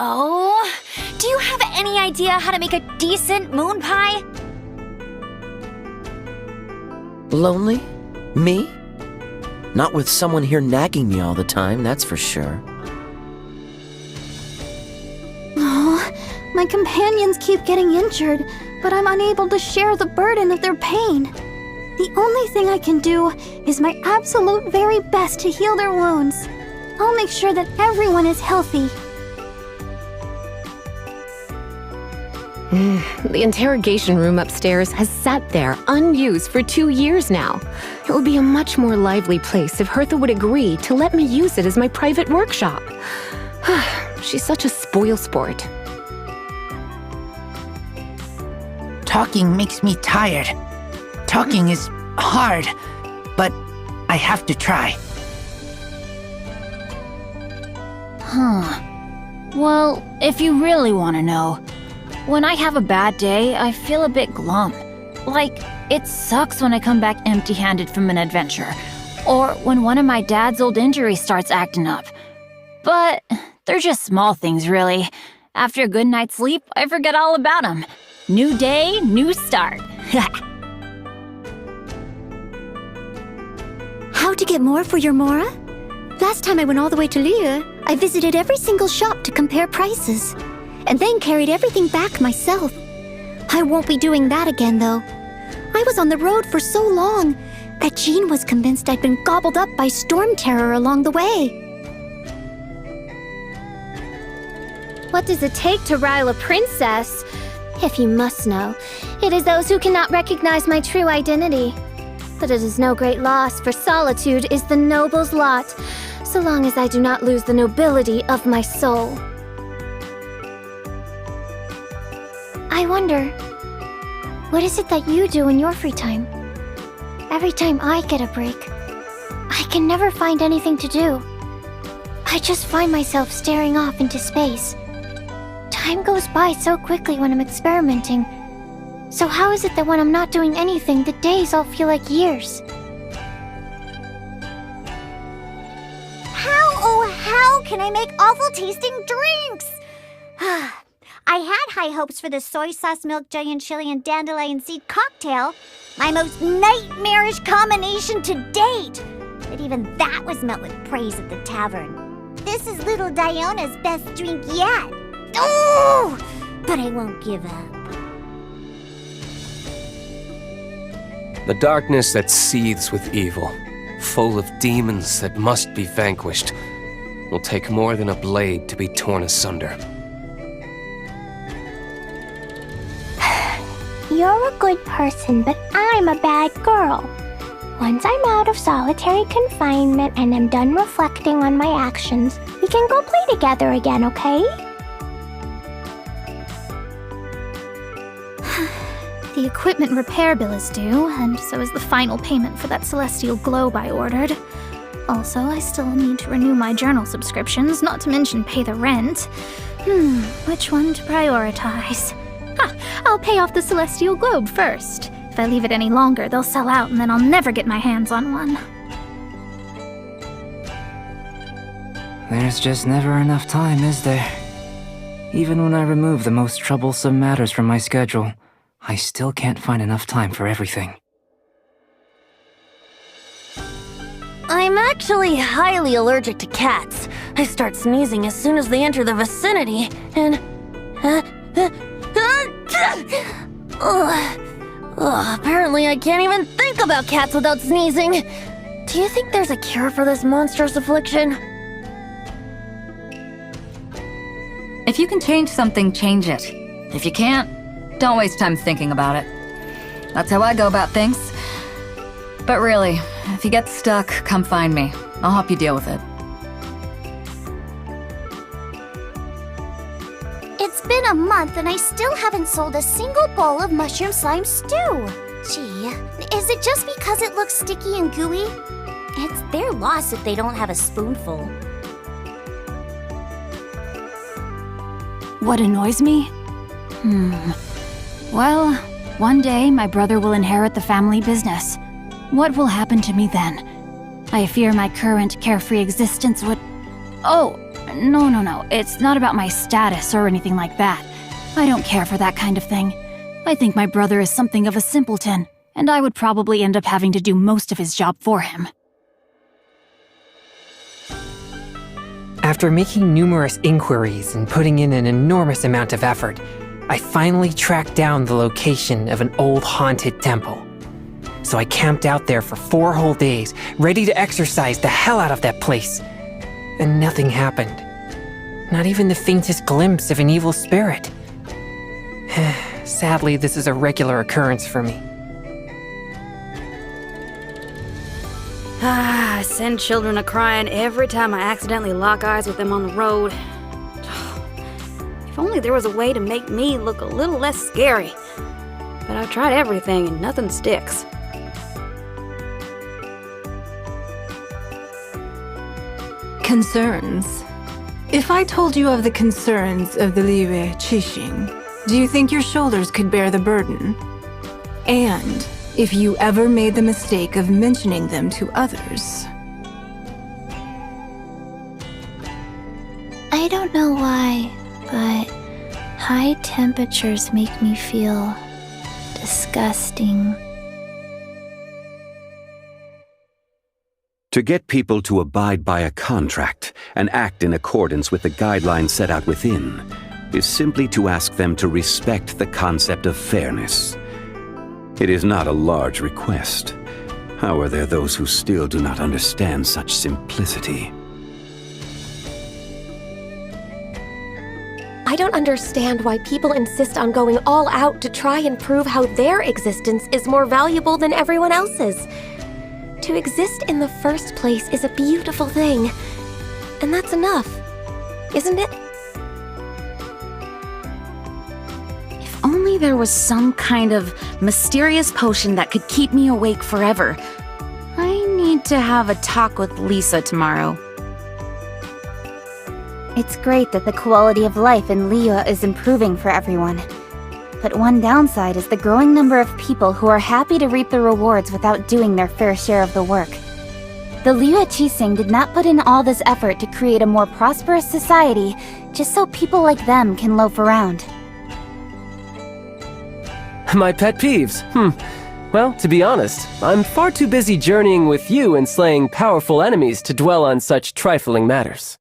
Oh, do you have any idea how to make a decent moon pie? Lonely? Me? Not with someone here nagging me all the time, that's for sure. Oh, my companions keep getting injured, but I'm unable to share the burden of their pain. The only thing I can do is my absolute very best to heal their wounds. I'll make sure that everyone is healthy. The interrogation room upstairs has sat there unused for 2 years now. It would be a much more lively place if Hertha would agree to let me use it as my private workshop. She's such a spoilsport. Talking makes me tired. Talking is hard, but I have to try. Well, if you really want to know, when I have a bad day, I feel a bit glum. Like, it sucks when I come back empty-handed from an adventure, or when one of my dad's old injuries starts acting up. But they're just small things, really. After a good night's sleep, I forget all about them. New day, new start. How to get more for your Mora? Last time I went all the way to Liyue, I visited every single shop to compare prices, and then carried everything back myself. I won't be doing that again, though. I was on the road for so long that Jean was convinced I'd been gobbled up by storm terror along the way. What does it take to rile a princess? If you must know, it is those who cannot recognize my true identity. But it is no great loss, for solitude is the noble's lot, so long as I do not lose the nobility of my soul. I wonder, what is it that you do in your free time? Every time I get a break, I can never find anything to do. I just find myself staring off into space. Time goes by so quickly when I'm experimenting. So how is it that when I'm not doing anything, the days all feel like years? How can I make awful tasting drinks? I had high hopes for the soy sauce, milk, giant chili, and dandelion seed cocktail. My most nightmarish combination to date. But even that was met with praise at the tavern. This is little Diona's best drink yet. Oh! But I won't give up. The darkness that seethes with evil, full of demons that must be vanquished, will take more than a blade to be torn asunder. You're a good person, but I'm a bad girl. Once I'm out of solitary confinement and am done reflecting on my actions, we can go play together again, okay? The equipment repair bill is due, and so is the final payment for that celestial globe I ordered. Also, I still need to renew my journal subscriptions, not to mention pay the rent. Which one to prioritize? I'll pay off the celestial globe first. If I leave it any longer, they'll sell out and then I'll never get my hands on one. There's just never enough time, is there? Even when I remove the most troublesome matters from my schedule, I still can't find enough time for everything. I'm actually highly allergic to cats. I start sneezing as soon as they enter the vicinity, and... apparently I can't even think about cats without sneezing. Do you think there's a cure for this monstrous affliction? If you can change something, change it. If you can't, don't waste time thinking about it. That's how I go about things. But really, if you get stuck, come find me. I'll help you deal with it. It's been a month and I still haven't sold a single bowl of mushroom slime stew. Gee, is it just because it looks sticky and gooey? It's their loss if they don't have a spoonful. What annoys me? Well, one day my brother will inherit the family business. What will happen to me then? I fear my current carefree existence would... Oh, No. It's not about my status or anything like that. I don't care for that kind of thing. I think my brother is something of a simpleton, and I would probably end up having to do most of his job for him. After making numerous inquiries and putting in an enormous amount of effort, I finally tracked down the location of an old haunted temple. So I camped out there for 4 whole days, ready to exorcise the hell out of that place. And nothing happened. Not even the faintest glimpse of an evil spirit. Sadly, this is a regular occurrence for me. I send children a crying every time I accidentally lock eyes with them on the road. If only there was a way to make me look a little less scary. But I've tried everything and nothing sticks. Concerns. If I told you of the concerns of the Liyue Qixing, do you think your shoulders could bear the burden? And if you ever made the mistake of mentioning them to others? I don't know why, but high temperatures make me feel disgusting. To get people to abide by a contract and act in accordance with the guidelines set out within is simply to ask them to respect the concept of fairness. It is not a large request. However, there are those who still do not understand such simplicity. I don't understand why people insist on going all out to try and prove how their existence is more valuable than everyone else's. To exist in the first place is a beautiful thing, and that's enough, isn't it? If only there was some kind of mysterious potion that could keep me awake forever. I need to have a talk with Lisa tomorrow. It's great that the quality of life in Liyue is improving for everyone. But one downside is the growing number of people who are happy to reap the rewards without doing their fair share of the work. The Liyue Qixing did not put in all this effort to create a more prosperous society just so people like them can loaf around. My pet peeves? Well, to be honest, I'm far too busy journeying with you and slaying powerful enemies to dwell on such trifling matters.